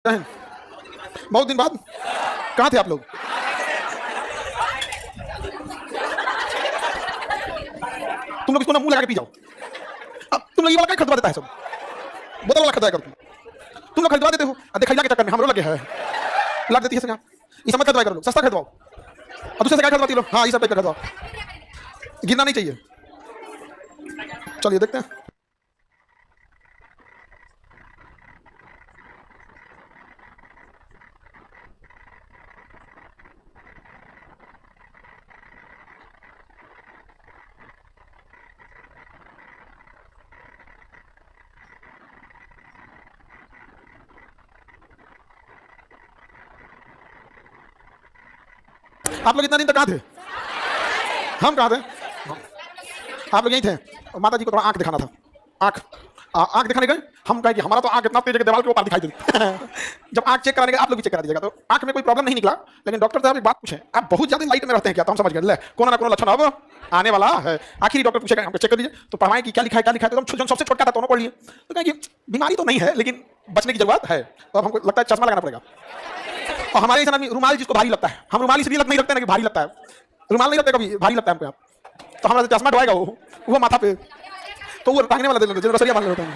बहन, बहुत दिन बाद कहाँ थे आप लोग? तुम लोग इसको ना मुंह लगा के पी जाओ। अब तुम लोग ये वाला क्या खरीदवा देता है सब? बोतल वाला खरीदवाया करो तुम लोग खरीदवा देते हो। दिखाइला के चक्कर में हमरो लगे है लाग देती है संगा। ये समझ खरीदवाया करो, सस्ता खरीदवाओ। और दूसरे से क्या खरीदवाती हो? हाँ, ये सब टाइप का खरीदवाओ, गिरना नहीं चाहिए। चलिए देखते हैं। आप लोग इतना दिन तक कहाँ थे? हम कहाँ थे? आप लोग यहीं थे। माता जी को थोड़ा आंख दिखाना था। आंख दिखाने गए। हम कहे कि हमारा तो आंख इतना तेज है कि दीवार के ऊपर दिखाई देती। जब आंख चेक कराने गए, आप लोग भी चेक करा दीजिएगा। तो आंख में कोई प्रॉब्लम नहीं निकला, लेकिन डॉक्टर साहब एक बात पूछे, आप बहुत ज्यादा लाइट में रहते हैं क्या? तो हम समझ गए ले कोना ना कोना लक्षण अब आने वाला है। आखिरी डॉक्टर पूछेगा, हमको चेक कर दीजिए। तो पढ़वाएं कि क्या लिखा है क्या लिखा है। तो हम सबसे छोटा था दोनों पढ़ लिए। तो कहें कि बीमारी तो नहीं है, लेकिन बचने की जरूरत है। तो अब हमको लगता है चश्मा लगाना पड़ेगा। और हमारे ऐसा आदमी रुमाल जिसको भारी लगता है, हम रुमाल इसलिए नहीं रखते ना कि भारी लगता है। रुमाल नहीं रखते कभी, भारी लगता है हमको। तो हमारा चश्मा ढोएगा वो माथा पे, तो वो टांगने वाला दे लेते, रसरिया बांध लेता है।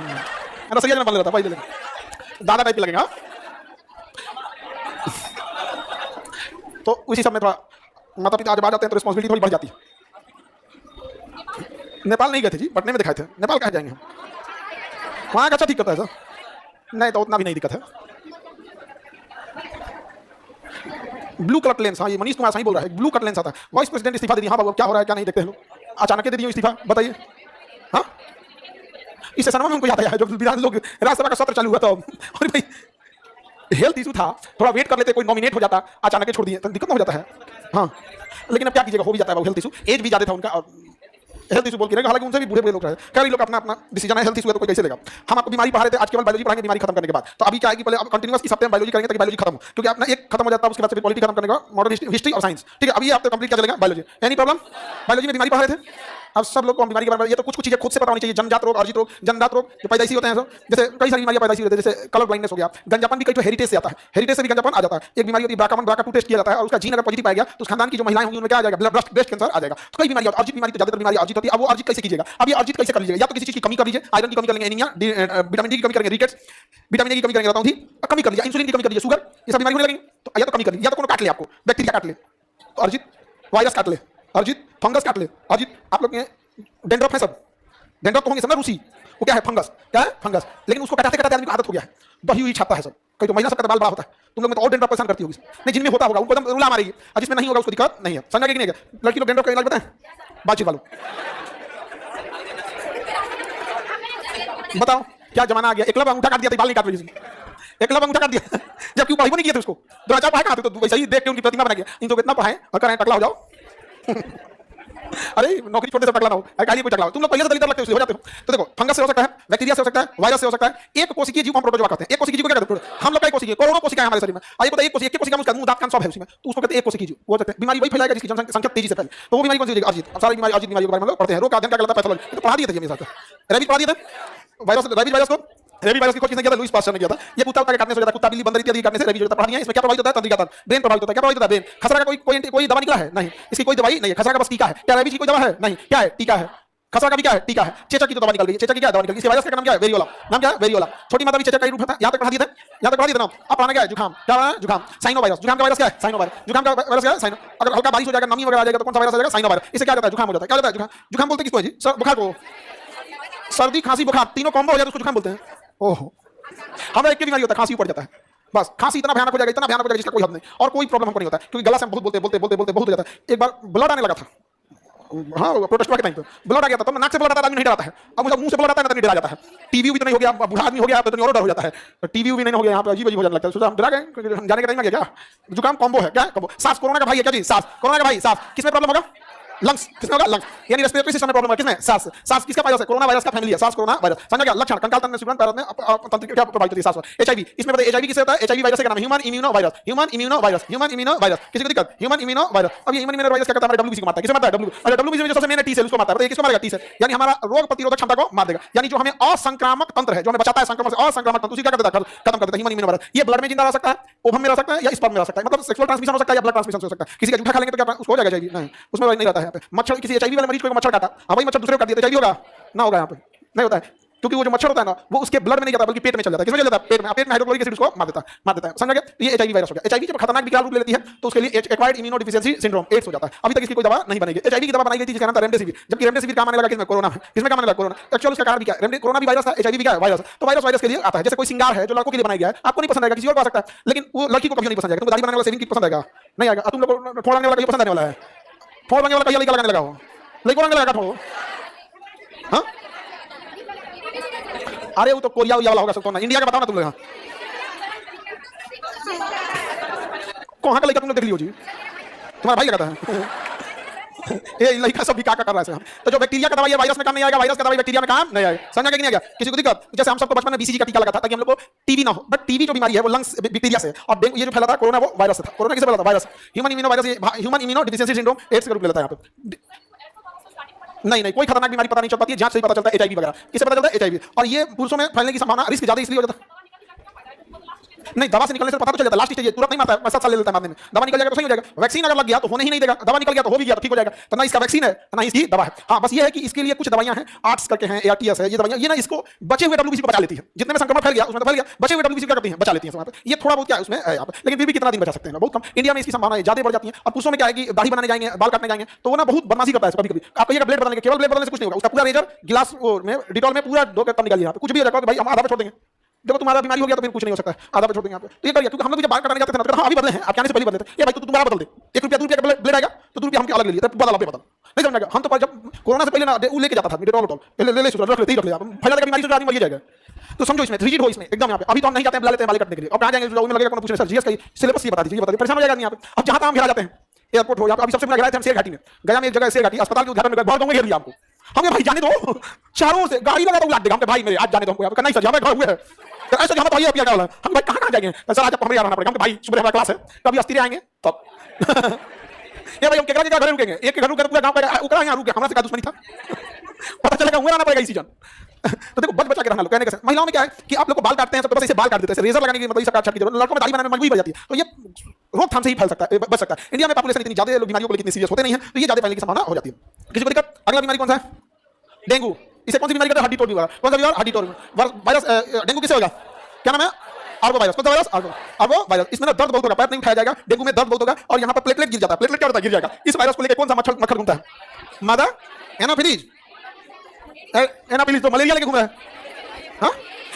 रसरिया बांध लेता भाई, दादा टाइप लगेगा। तो उसी समय थोड़ा माता पिता जब आ जाते हैं तो रिस्पॉन्सिबिलिटी थोड़ी बढ़ जाती है। नेपाल नहीं गए थे जी, पटने में दिखाए थे। नेपाल कहाँ जाएंगे हम? वहाँ का अच्छा ठीक करता है सर। नहीं तो उतना भी नहीं दिक्कत है। ब्लू कलर लेंस, हाँ ये मनीष कुमार सही बोल रहा है। ब्लू कलर लेंस आता है। वाइस प्रेसिडेंट इस्तीफा दे दिया। हाँ बाबू, क्या हो रहा है क्या नहीं देखते हैं लोग। अचानक दे दिए इस्तीफा, बताइए। हाँ, इस सेशन में हमको याद आया है जब विधान लोग राज्यसभा का सत्र चालू हुआ था। और भाई हेल्थ इशू था, थोड़ा वेट कर लेते, कोई नॉमिनेट हो जाता, अचानक छोड़ दिए तो दिक्कत हो जाता है। हाँ, लेकिन अब क्या कीजिएगा, हो भी जाता है हेल्थ इशू। एज भी ज्यादा था उनका और हेल्थ इशू बोल के, हालांकि उनसे भी बूढ़े लोग रहे। कई लोग अपना डिसीजन है, हेल्थ इशू है तो कोई कैसे लेगा। हम आपको बीमारी पढ़ा रहे थे, आज केवल बायोलॉजी पढ़ाएंगे बीमारी खत्म करने के बाद। तो अभी क्या है कि पहले आप कंटिन्यूअस इस हफ्ते में बायोलॉजी करेंगे ताकि बायोलॉजी खत्म हो, क्योंकि अपना एक खत्म हो जाता है उसके बाद से पॉलिटी खत्म करने का मॉडर्न हिस्ट्री और साइंस। ठीक है, अभी आपको कंप्लीट क्या चलेगा? बायोलॉजी। Any problem? बायोलॉजी में बीमारी पढ़ा रहे थे। अब सब लोग को बीमारी के बारे में ये तो कुछ चीजें खुद से पता होनी चाहिए। जन्मजात रोग, अर्जित रोग, जन्मजात रोग जो पैदाइशी होते हैं सब, जैसे कई सारी बीमारियां पैदाइशी होती है, जैसे कलर ब्लाइंडनेस हो गया। गंजापन भी कई तो हेरिटेज से आता है, हेरिटेज से भी गंजापन आ जाता है। एक बीमारी होती है BRCA1 टेस्ट किया जाता है और उसका जीन अगर पॉजिटिव पाया गया तो उस खानदान की जो महिलाएं होंगी उनमें क्या आ जाएगा? ब्रेस्ट कैंसर आ जाएगा। तो कई बीमारियां, अर्जित बीमारी तो ज्यादातर बीमारी अर्जित होती है। अब वो अर्जित कैसे कीजिएगा? अब ये अर्जित कैसे कर लीजिएगा? या तो किसी चीज की कमी कर लीजिए, आयरन की कमी कर लेंगे, एनीमिया, विटामिन डी की कमी करेंगे, रिकेट्स, विटामिन ए की कमी करेंगे, बताऊं थी कमी कर लीजिए, इंसुलिन की कमी कर लीजिए, शुगर, ये सब बीमारी होने लगेंगी। तो या तो कमी कर लीजिए, या तो कोनो काट ले, आपको बैक्टीरिया काट ले तो अर्जित, वायरस काट ले अर्जित, फंगस काट ले अर्जित। आप लोग डेंड्रफ है, सब डेंड्रफ तो होंगे सब ना, रूसी, वो क्या है? फंगस। क्या है? फंगस। लेकिन उसको कटाते कटाते आदमी को आदत हो गया है, दही हुई छापता है सब। कई तो महिला सबका बाल बड़ा होता है, तुम लोग में तो और डेंड्रफ परेशान करती होगी। नहीं, जिनमें होता होगा उनको एकदम रुला मारेगी, और जिसमें नहीं होगा उसको दिक्कत नहीं है। समझा कि नहीं? लड़की लोग डेंड्रफ का इलाज बताएं, बातचीत वालों बताओ क्या जमाना आ गया। एकलव्य अंगूठा काट दिया था, बाल नहीं काट रही थी। एकलव्य अंगूठा काट दिया जबकि वो पढ़ाई नहीं किया था उसको। द्रोणाचार्य पढ़ाए कहाँ थे? तो वैसे ही देख के उनकी प्रतिमा बना गया। इन तो इतना पढ़ाए और करें टकला हो जाओ। अरे नौकरी छोड़ने से टकला ना हो, अरे कोई टकला हो। तुम लोग पहले से दलित लगते हो जाते हो। तो देखो, फंगस से हो सकता है, बैक्टीरिया से हो सकता है, वायरस से हो सकता है। एक कोशिकीय जीव को हम प्रोटोजोआ कहते हैं। एक कोशिकीय जीव को क्या कहते हैं? हम लोग का एक कोशिकीय, करोड़ों कोशिकाएं हमारे शरीर में। आइए बताइए, एक कोशिका में उसका मुंह, दांत, कान सब है उसमें, तो उसको कहते हैं एक कोशिकीय जीव। वो कहते हैं बीमारी वही फैलाएगा जिसकी जनसंख्या तेजी से फैले। तो वो बीमारी कौन सी होगी? अर्जित। अब सारी बीमारी अर्जित बीमारी के बारे में पढ़ते हैं। रोग का अध्ययन क्या कहलाता है? पैथोलॉजी। तो पढ़ा दिए थे मेरे साथ। रेबीज पढ़ा दिए थे। वायरस, रेबीज वायरस को, रेबीज वायरस की खोज किसने किया था? लुईस पास्चर ने किया था। ये कुत्ता के काटने से हो जाता है, कुत्ता बिल्ली बंदर इत्यादि काटने से रेबीज होता है। पढ़ा दिया। इसमें क्या प्रभावित होता है? तंत्रिका तंत्र, ब्रेन प्रभावित होता है। क्या प्रभावित होता है? ब्रेन। खसरा का कोई दवा निकला है? नहीं, इसकी कोई दवाई नहीं है। खसरा का बस टीका है। क्या रेबीज की कोई दवा है? नहीं। क्या है? टीका है। खसरा का भी क्या है? टीका है। चेचक की तो दवा निकल गई। चेचक की क्या दवा निकल गई? इस वायरस का नाम क्या है? वेरियोला। नाम क्या है? वेरियोला। छोटी माता भी चेचक का ही रूप था। यहां तक पढ़ा दिया था, यहां तक पढ़ा दिया था। अब पढ़ाना क्या है? जुकाम। क्या है? जुकाम। Rhino virus. जुकाम का वायरस क्या है? Rhino virus. जुकाम का वायरस क्या है? साइनो। अगर हल्का बारिश हो जाएगा, नमी वगैरह आ जाएगा तो कौन सा वायरस आ जाएगा? Rhino virus. इससे क्या होता है? जुकाम हो जाता है। क्या होता है? जुकाम। जुकाम बोलते किसको है जी? सर बुखार को। सर्दी, खांसी, बुखार तीनों कॉम्बो हो जाए तो उसको जुकाम बोलते हैं। ओहो, हमें एक बीमारी होता है, खांसी पड़ जाता है। बस खांसी इतना भयानक हो जाएगा, इतना भयानक हो जाएगा जिसका कोई हद नहीं। और कोई प्रॉब्लम हमको नहीं होता है, क्योंकि गला से हम बहुत बोलते बहुत हो जाता है। एक बार ब्लड आने लगा था, हाँ प्रोटेस्ट के टाइम पे ब्लड आ गया था। तो नाक से ब्लड आता है, नहीं डराता है। अब मुझे मुंह से ब्लड आता है ना, तो नहीं डरा जाता है। टीवी भी तो नहीं हो गया, बूढ़ा आदमी हो गया तो और डर हो जाता है। टीवी भी नहीं हो गया, यहाँ पे अजीब अजीब हो जाने लगता है। सोचा हम डरा गए, जाने का टाइम आ गया क्या? जुकाम कॉम्बो है क्या? कॉम्बो। सांस, कोरोना का भाई है क्या जी? सांस, कोरोना का भाई सांस। किसमें प्रॉब्लम होगा? लंग्स किसमें होगा? लंग्स, यानी रेस्पिरेटरी सिस्टम में प्रॉब्लम है किसमें? सांस। सांस किसका वायरस है? कोरोना वायरस का फैमिली है सांस कोरोना वायरस। समझ गया? लक्षण कंकाल तंत्र में सिकुड़न, पैरों में तंत्र क्या प्रभावित होती है? सांस। एचआईवी, इसमें बताइए एचआईवी किसे होता है? एचआईवी वायरस का नाम है human immuno virus. Human immuno virus, human immuno virus. किसी को दिक्कत? Human immuno virus. अब ये ह्यूमन इम्यूनो वायरस क्या करता है? हमारे डब्ल्यूबीसी को मारता है। किसे मारता है? डब्ल्यू। अच्छा डब्ल्यूबीसी जो सबसे मेन है टी सेल, उसको मारता है। बताइए किसको मारेगा? टी सेल, यानी हमारा रोग प्रतिरोधक क्षमता को मार देगा। यानी जो हमें असंक्रामक तंत्र है, जो हमें बचाता है संक्रमण से, असंक्रामक तंत्र उसी क्या कर देता है? खत्म कर देता है ह्यूमन इम्यूनो वायरस। ये ब्लड में जिंदा रह सकता है, ओवम में रह सकता है या स्पर्म में रह सकता है, मतलब सेक्सुअल ट्रांसमिशन हो सकता है या ब्लड ट्रांसमिशन हो सकता है। किसी का जूठा खा लेंगे तो क्या उसको हो जाएगा एचआईवी? नहीं, उसमें नहीं रहता है। यहाँ पे मच्छर, किसी एचआईवी वाले मरीज को मच्छर काटा, हाँ भाई मच्छर दूसरे को काट दिया तो एचआईवी होगा? ना होगा, यहाँ पे नहीं होता है, क्योंकि वो जो मच्छर होता है ना वो उसके ब्लड में नहीं जाता बल्कि पेट में चल जाता है। किसमें चल जाता है? पेट में। पेट में हाइड्रोक्लोरिक एसिड उसको मार देता है। समझ गए? ये एचआईवी वायरस हो गया। एचआईवी जब खतरनाक विकराल रूप ले लेती है तो उसके लिए acquired immuno deficiency syndrome, AIDS हो जाता है। अभी तक इसकी कोई दवा नहीं बनेगी। एचआईवी की दवा बनाई गई थी जिसका नाम था रेमडेसिविर, जबकि रेमडेसिविर काम आने लगा किसमें? कोरोना में। किसमें काम आने लगा? कोरोना। एक्चुअल उसका कारण भी क्या है? कोरोना भी वायरस था, एचआईवी भी क्या है? वायरस। तो वायरस के लिए आता है। जैसे कोई सिंगार है जो लड़कों के लिए बनाया गया है, आपको नहीं पसंद आएगा, किसी और को आ सकता है, लेकिन वो लड़की को कभी नहीं पसंद आएगा। तुमको दाढ़ी बनाने वाला सेविंग की पसंद आएगा? नहीं आएगा। तुम लोग को ठोड़ लगाने वाला पसंद आने वाला है? ठोड़ लगाने वाला कहीं लगाने लगा हो, लड़को लगाने लगा ठोड़। हाँ अरे वो तो कोरिया वाला होगा, सब ना इंडिया का बताओ ना तुम लोग। कहाँ का लड़का तुम लोग देख लियो जी? तुम्हारा भाई लगाता है ये लड़का सब भी क्या कर रहा है। तो जो बैक्टीरिया का दवाई है वायरस में काम नहीं आएगा, वायरस का दवाई बैक्टीरिया में काम नहीं आएगा। समझा कि नहीं आएगा? किसी को दिक्कत? जैसे हम सबको बचपन में बीसीजी का टीका लगा था ताकि हम लोग को टीबी ना हो, बट टीबी जो बीमारी है वो लंग्स बैक्टीरिया से, और डेंगू ये जो फैला था कोरोना वो वायरस से था। कोरोना किसे फैला था? Virus. Human immuno virus, human immuno deficiency syndrome ads का रूप लेता है यहाँ पे। नहीं कोई खतरनाक बीमारी पता नहीं चल पाती है, जांच से ही पता चलता है। एचआईवी वगैरह किसे पता चलता है? एचआईवी। और ये पुरुषों में फैलने की संभावना रिस्क ज्यादा इसलिए हो जाता है। नहीं दवा से निकलने से पता तो चल जाता है, लास्ट स्टेज तुरंत नहीं मारता है, 7 साल ले लेता है मारने में। दवा निकल जाएगा तो सही हो जाएगा। वैक्सीन अगर लग गया तो होने ही नहीं देगा, दवा निकल गया तो हो भी गया तो ठीक हो जाएगा। तो ना इसका वैक्सीन है ना इसकी दवा है। हाँ बस ये है कि इसके लिए कुछ दवाइयां हैं, आर्ट्स करके हैं, एआरटीएस है, ये दवाइयां ये ना इसको बचे हुए डब्ल्यूबीसी को बचा लेती है। जितने में संक्रमण फैल गया उसमें तो फैल गया, बचे हुए डब्ल्यूबीसी क्या करती हैं? बचा लेती हैं। ये थोड़ा बहुत क्या उसमें है, लेकिन फिर भी कितना दिन बचा सकते हैं? बहुत कम। इंडिया में इसकी संभावना ज्यादा बढ़ जाती है। और पुरुषों में क्या है कि दाढ़ी बनाने जाएंगे, बाल काटने जाएंगे तो वो ना बहुत बदमाशी करता है कभी कभी। आप कहिएगा ब्लेड बदलने के, केवल ब्लेड बदलने से कुछ नहीं होगा। उसका पूरा रेजर गिलास में डिटॉल में पूरा डो कर निकालिए, कुछ भी हो जाएगा भाई हम आधा पे छोड़ देंगे। देखो तुम्हारा बीमारी हो गया तो फिर कुछ नहीं हो सकता, आधा पे छोड़ देंगे यहाँ पे। तो ये करिए, क्योंकि हम लोग जब बाल कटाने जाते थे ना तो अभी बदले हैं, आप आने से पहले बदले थे। ये भाई तू दोबारा बदल दे, 1 रुपया 2 रुपया का ब्लेड आएगा तो 2 रुपया हमके अलग ले लिए, तो बदल नहीं समझेगा। हम तो जब कोरोना से पहले ना वो लेके जाता था डिटॉल पहले ले रख लेते ही फैला देगा बीमारी से आदमी मर जाएगा। तो समझो इसमें रिजिड हो इसमें एकदम यहाँ पे। अभी तो हम नहीं जाते हैं, बुला लेते हैं बाल कटने के लिए, और कहाँ जाएंगे? में लगेगा कौन पूछने सर जीएस का सिलेबस ये बता दीजिए, परेशान हो जाएगा यहाँ पे। अब जहाँ हम घेरा जाते हैं एयरपोर्ट हो, अभी सबसे पहले गए थे हम शेरघाटी में, गया में एक जगह शेरघाटी अस्पताल के उद्घाटन में बहुत दूंगा घेर लिया हमको। हमें भाई जाने दो, चारों से गाड़ी लगा तो उलाट देगा हमके भाई मेरे, आज जाने दो हमको। नहीं सर हमें घर हुए है ऐसा जहाँ तो क्या वाला हम भाई कहाँ जाएंगे सर? आज हमें आना पड़ेगा भाई, सुबह हमारा क्लास है, कभी अस्थिर आएंगे तब ये भाई हम केकरा के घर रुकेंगे, एक के घर रुके पूरा गांव का उकरा यहाँ रुके, हमारा से का दुश्मनी था पता चलेगा हुआ आना पड़ेगा इस सीजन। तो देखो बच बचा के रहना लो। कहने का महिलाओं में क्या है कि आप लोग को बाल काटते हैं सब तो बस ऐसे बाल काट देते हैं, रेजर लगाने की मतलब इसका काट की जरूरत। लड़कों में दाढ़ी बनाने में मजबूरी पड़ जाती है, तो ये रोकथाम से ही फैल सकता है, बच सकता है। इंडिया में पॉपुलेशन इतनी ज्यादा है, लोग बीमारियों को लेकर इतने सीरियस होते नहीं है, तो ये ज्यादा फैलने की संभावना हो जाती है। किसी को दिक्कत? अगला बीमारी कौन सा है? डेंगू। इसे कौन सी बीमारी कहते हैं? हड्डी तोड़ बीमारी। कौन सा बीमारी? हड्डी तोड़ वायरस। डेंगू किसे होगा? क्या नाम है? Ergo virus. कौन सा वायरस? Ergo virus. इसमें दर्द बहुत होगा, पैर नहीं उठाया जाएगा। डेंगू में दर्द बहुत होगा और यहाँ पर प्लेटलेट गिर जाता है। प्लेटलेट क्या होता है? गिर जाएगा। इस वायरस को लेकर कौन सा मच्छर घूमता है? मादा एनाफिलीज। एनाफिलीज तो मलेरिया लेके घूम रहा है। हाँ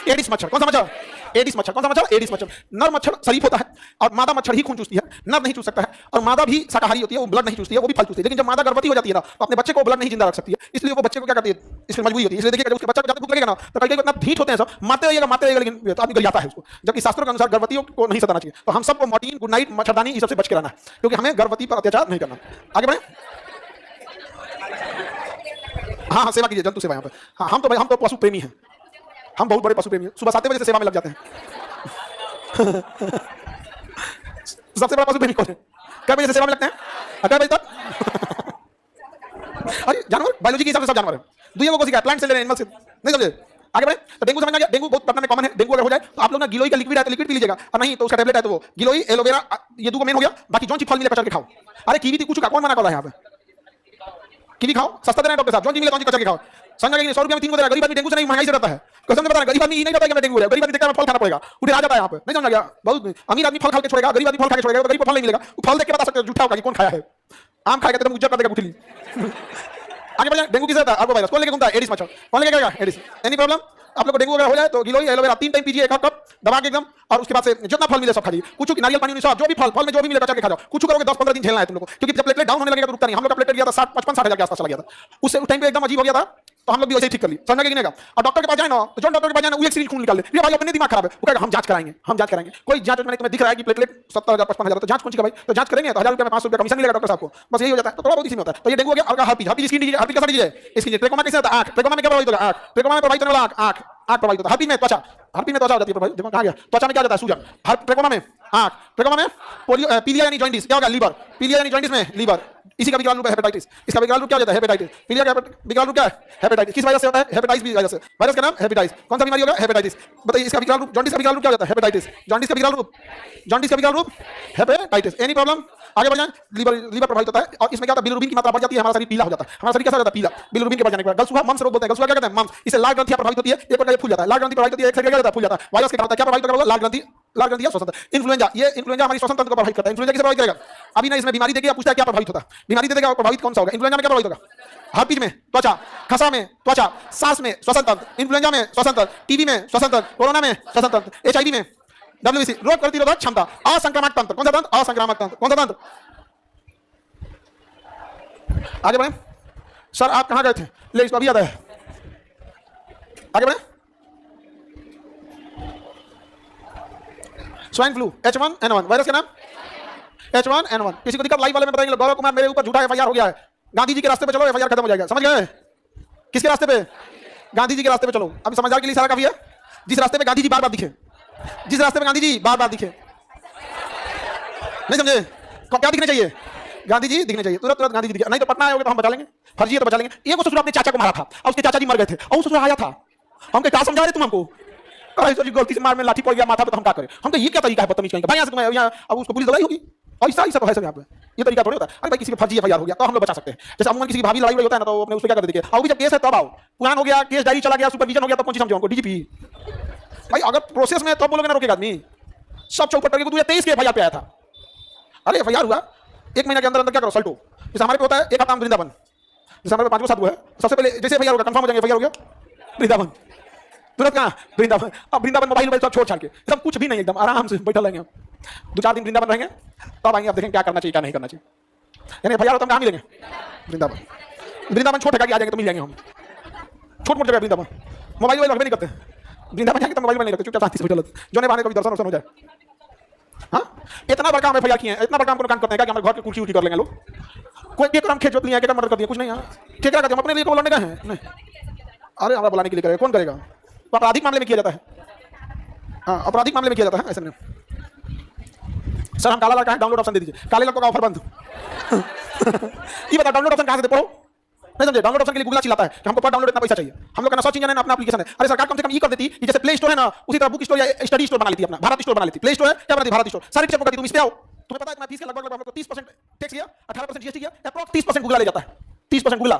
एडिस मच्छर। कौन सा मच्छर? एडिस मच्छर। कौन सा मच्छर? एडिस मच्छर। नर मच्छर शरीफ होता है और मादा मच्छर ही खून चूसती है, नर नहीं चूस सकता है। और मादा भी शाकाहारी होती है, वो ब्लड नहीं चूसती है, वो भी फल चूसती है। लेकिन जब मादा गर्भवती हो जाती है ना तो अपने बच्चे को ब्लड नहीं जिंदा रख सकती है, इसलिए वो बच्चे को क्या करती है? इसमें मजबूरी होती है। इसलिए देखिए जब उसके बच्चा को जाते भूख लगेगा ना तो कहीं इतना ढीठ होते हैं सब, मारते रहिएगा लेकिन आदमी गल जाता है उसको। जबकि शास्त्रों के अनुसार गर्भवतियों को नहीं सताना चाहिए। तो हम सबको मॉर्टिन, गुड नाइट, मच्छरदानी ये सबसे बच के रहना है, क्योंकि हमें गर्भवती पर अत्याचार नहीं करना। आगे बढ़े। हाँ सेवा कीजिए, जंतु सेवा यहाँ पे। हाँ हम तो पशु प्रेमी हैं, हम बहुत बड़े पशु प्रेमी हैं। सुबह 7 बजे से सेवा में लग जाते हैं सबसे बड़ा पशु प्रेमी कौन है? क्या बजे से सेवा में लगते हैं? 8 बजे तक अरे जानवर बायोलॉजी के हिसाब से सब जानवर है। दुनिया को सिखाया, प्लांट से ले रहे हैं, एनिमल से नहीं समझे। आगे बढ़े। तो डेंगू समझ में आ गया। डेंगू बहुत पटना में कॉमन है। डेंगू अगर हो जाए तो आप लोग ना गिलोई का लिक्विड है तो लिक्विड पी लीजिएगा, और नहीं तो उसका टैबलेट है तो वो गिलोई एलोवेरा, ये 2 मेन हो गया। बाकी जो चीज फल मिले कचर के खाओ। अरे कीवी थी कुछ का कौन मना कर रहा है यहाँ पे? कीवी खाओ, सस्ता दे रहे हैं डॉक्टर साहब, जो चीज मिले कचर के खाओ। समझ गए? 100 रुपये में 3 को दे रहा है। गरीब आदमी डेंगू से नहीं महंगाई से रहता है। कसम से बता रहा, गरीब आदमी नहीं रहता कि मैं डेंगू है। गरीब आदमी देखता है फल खाना पड़ेगा, उठे आ जाता है यहाँ पे। नहीं समझ गया? बहुत अमीर आदमी फल खा के छोड़ेगा, गरीब आदमी फल खा के छोड़ेगा। गरीब को फल नहीं मिलेगा, वो फल देख के बता सकते झूठा होगा कि कौन खाया है। आम खाएगा तो मुझे कर देगा गुठली आगे बढ़े। डेंगू किसे होता है? Ergo virus. कौन लेके घूमता है? एडिस मच्छर। कौन लेके जाएगा? एडिस। Any problem? आप लोग को डेंगू अगर हो जाए तो गिलोई एलोवेरा 3 टाइम पीजिए, 1 कप दबा के एकदम, और उसके बाद से जितना फल मिले सब खा लीजिए, कुछ नारियल पानी सब जो भी फल में जो भी मिले बचा के खा जाओ। कुछ करोगे 10-15 दिन झेलना है तुम लोग को, क्योंकि जब प्लेटलेट डाउन होने लगेगा तो रुकता नहीं। हम लोग का प्लेटलेट गया था 55-60 हजार के आसपास चला गया था, उससे उस टाइम पे एकदम अजीब हो गया था, तो हम लोग भी वैसे ही ठीक कर लिए, समझ में नहीं। और डॉक्टर के पास जाए ना, तो जो डॉक्टर के पास जाए ना वो एक सीरीज खून निकाल ले, ये भाई अपने दिमाग खराब है, वो कहेगा हम जांच कराएंगे, हम जांच कराएंगे। कोई जांच मैंने तुम्हें दिख रहा है कि प्लेटलेट 70,000 55,000, तो जांच कौन सी का भाई, तो जांच करेंगे तो 1000 रुपये में 500 रुपये कमीशन मिलेगा डॉक्टर साहब को, बस यही हो जाता है। तो थोड़ा बहुत इसी में होता है। तो ये डेंगू हो गया। और हार्पी स्किन डिजीज, हार्पी कैसा डिजीज है, इसकी ट्रेकोमा कैसे होता है, आंख, ट्रेकोमा में क्या प्रभावित होगा, आंख, ट्रेकोमा में प्रभावित होने वाला आंख, आंख प्रभावित होता है। हार्पी में त्वचा, हार्पी में त्वचा हो जाती है प्रभावित, देखो कहां गया, त्वचा में क्या जाता है सूजन, ट्रेकोमा में आंख, ट्रेकोमा में पोलियो, पीलिया यानी जॉइंटिस क्या होगा, लीवर, पीलिया यानी जॉइंटिस में लीवर, इसी का विकराल रूप है हेपेटाइटिस। इसका विकराल रूप क्या हो जाता है, हेपेटाइटिस। पीलिया का विकराल रूप क्या है, हेपेटाइटिस। किस वजह से होता है, हेपेटाइटिस बी वजह से। वायरस का नाम हेपेटाइटिस। कौन सा बीमारी होगा, हेपेटाइटिस। बताइए इसका विकराल रूप, जॉन्डिस का विकराल रूप क्या होता है, हेपेटाइटिस। जॉन्डिस का विकराल रूप, जॉन्डिस का विकराल रूप हेपेटाइटिस। एनी प्रॉब्लम, आगे बढ़ जाएं। लीवर प्रभावित होता है और इसमें क्या होता है, बिलिरुबिन की मात्रा बढ़ जाती है, हमारा शरीर पीला हो जाता है। हमारा शरीर कैसा हो जाता है, पीला, बिलिरुबिन के बढ़ जाने के बाद। गलसुहा मम्स रोग बोलते हैं, गलसुहा क्या कहते हैं, मम्स। इससे लाल ग्रंथि प्रभावित होती है, एक प्रकार फूल जाता है, लाल ग्रंथि प्रभावित होती है, एक शरीर क्या जाता है, फूल जाता है। वायरस के कारण क्या प्रभावित होगा, लाल ग्रंथि, लाल ग्रंथि या श्वसन तंत्र। इन्फ्लुएंजा, ये इन्फ्लुएंजा हमारी श्वसन तंत्र को प्रभावित करता है। इन्फ्लुएंजा किसे प्रभावित करेगा, अभी ना इसमें बीमारी देखिए, पूछता है क्या प्रभावित होता है, बीमारी दे देगा और प्रभावित कौन सा होगा। इन्फ्लुएंजा में क्या प्रभावित होगा, हार्पिज में त्वचा, खसा में त्वचा, सांस में श्वसन तंत्र, इन्फ्लुएंजा में श्वसन तंत्र, टीबी में श्वसन तंत्र, कोरोना में श्वसन तंत्र, एचआईवी में डब्ल्यूबीसी रोग प्रतिरोधक क्षमता, असंक्रामक तंत्र। कौन सा तंत्र, असंक्रामक तंत्र। कौन सा तंत्र, आगे बढ़े। सर आप कहां गए थे, ले इसको अभी याद है, आगे बढ़े। स्वाइन फ्लू H1N1 वायरस का नाम H1N1। किसी को दिक्कत लाइव वाले में बताएंगे, गौरव कुमार मेरे ऊपर झूठा एफआईआर हो गया है। गांधी जी के रास्ते पे चलो, एफआईआर खत्म हो जाएगा, समझ गए। किसके रास्ते पे, गांधी जी के रास्ते पे चलो। अभी समझदार के लिए सारा काफी है, जिस रास्ते पे गांधी जी बार बार दिखे, जिस रास्ते पे गांधी जी बार बार दिखे, नहीं समझे, क्या दिखने चाहिए, गांधी जी दिखने चाहिए, तुरंत तुरंत गांधी जी दिखे। नहीं तो पटना आए होगे तो हम बचा लेंगे, फर्जी है तो बचा लेंगे। एक ससुर अपने चाचा को मारा था और उसके चाचा जी मर गए थे और ससुर आया था, हम क्या समझा रहे तुम हमको, सर जी गलती से मार में लाठी पड़ गया माथा पे, तो हम क्या करें, हम तो ये क्या तरीका है बदतमीज कहेंगे भाई, यहाँ से तुम्हें यहाँ अब उसको पुलिस दवाई होगी और ऐसा ही सब है सब यहाँ पे, ये तरीका थोड़ी होता है। अरे भाई किसी के फर्जी एफआईआर हो गया तो हम लोग बचा सकते हैं, जैसे अमूमन किसी की भाभी लड़ाई होता है ना तो अपने उस पर क्या कर देंगे, और भी जब केस है तब आओ, पुरान हो गया केस डायरी चला गया सुपरविजन हो गया तो कौन सी समझो हमको, डीजीपी भाई अगर प्रोसेस में तब बोलोगे ना रोकेगा आदमी, सब चौपट करके 2023 के एफआईआर पे आया था। अरे एफआईआर हुआ 1 महीने के अंदर अंदर क्या करो सल्टो, जैसे हमारे पे होता है एक हफ्ता वृंदावन, जैसे हमारे 5 7 है, सबसे पहले जैसे एफआईआर होगा कंफर्म हो जाएंगे, एफआईआर हो गया वृंदावन, तुरंत कहाँ वृंदावन। अब वृंदावन मोबाइल सब छोड़ छाड़ के सब कुछ भी नहीं, एकदम आराम से बैठा रहेंगे, 2-4 दिन वृंदावन रहेंगे, तब आएंगे, अब देखेंगे क्या करना चाहिए क्या नहीं करना चाहिए। यानी एफआईआर होता हम कहाँ मिलेंगे, वृंदावन। वृंदावन छोड़ ठेका के आ जाएंगे तो मिल जाएंगे हम, छोट मोट जगह वृंदावन, मोबाइल वाइल रखबे नहीं करते, वृंदावन जाएंगे तो मोबाइल में नहीं रखते, चुपचाप शांति से बैठा रहते, जो नहीं बहाने कभी दर्शन हो जाए। हाँ इतना बड़ा काम एफआईआर किए हैं, इतना बड़ा काम को काम करते हैं क्या कि हमारे घर की कुर्सी उल्टी कर लेंगे लोग, कोई एक काम खेत जोत लिया क्या मर्डर कर दिया, कुछ नहीं। हाँ क्या करते हम अपने लिए को लड़ने गए हैं, नहीं अरे हमारा बुलाने के लिए करेगा, कौन करेगा, तो आपराधिक मामले में किया जाता है। हाँ आपराधिक मामले में किया जाता है ऐसे में। सर हम काला लड़का है, डाउनलोड ऑप्शन दे दीजिए, काले लड़कों का ऑफर बंद। ये बता डाउनलोड ऑप्शन कहाँ से दे, पढ़ो नहीं समझे, डाउनलोड ऑप्शन के लिए गूगल चिल्लाता है कि हमको पर डाउनलोड इतना पैसा चाहिए, हम लोग का सर्च इंजन है ना अपना एप्लीकेशन है। अरे सरकार कम से कम ये कर देती कि जैसे प्ले स्टोर है ना उसी तरह बुक स्टोर या स्टडी स्टोर बना लेती है, अपना भारत स्टोर बना लेती, प्ले स्टोर है क्या बनाती भारत स्टोर, सारी चीजें कहती तुम इस पे आओ, तुम्हें पता है तुम्हारी फीस के लगभग हमको 30% टैक्स किया, 18% जीएसटी किया, अप्रॉक्स 30% गूगल ले जाता है, 30% गूगल